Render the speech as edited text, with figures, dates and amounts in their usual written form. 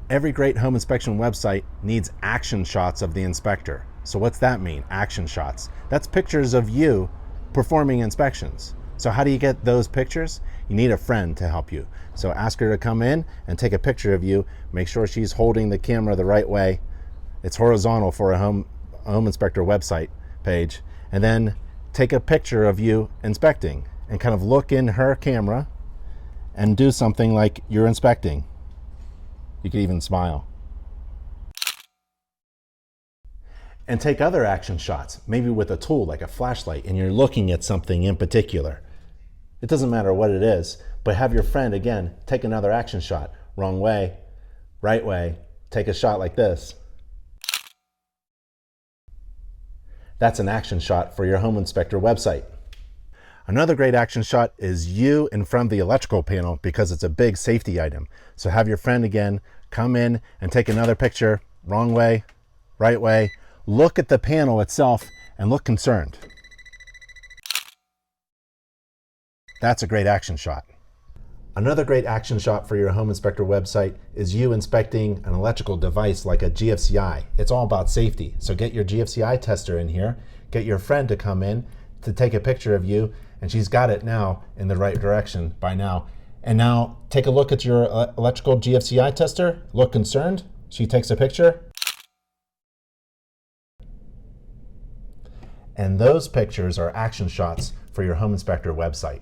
Every great home inspection website needs action shots of the inspector. So what's that mean, action shots? That's pictures of you performing inspections. So how do you get those pictures? You need a friend to help you. So ask her to come in and take a picture of you. Make sure she's holding the camera the right way. It's horizontal for a home inspector website page. And then take a picture of you inspecting and kind of look in her camera and do something like you're inspecting. You could even smile. And take other action shots, maybe with a tool like a flashlight, and you're looking at something in particular. It doesn't matter what it is, but have your friend, again, take another action shot. Wrong way, right way, take a shot like this. That's an action shot for your home inspector website. Another great action shot is you in front of the electrical panel because it's a big safety item. So have your friend again come in and take another picture. Wrong way, right way. Look at the panel itself and look concerned. That's a great action shot. Another great action shot for your home inspector website is you inspecting an electrical device like a GFCI. It's all about safety. So get your GFCI tester in here, get your friend to come in to take a picture of you, and she's got it now in the right direction by now. And now take a look at your electrical GFCI tester, look concerned. She takes a picture. And those pictures are action shots for your home inspector website.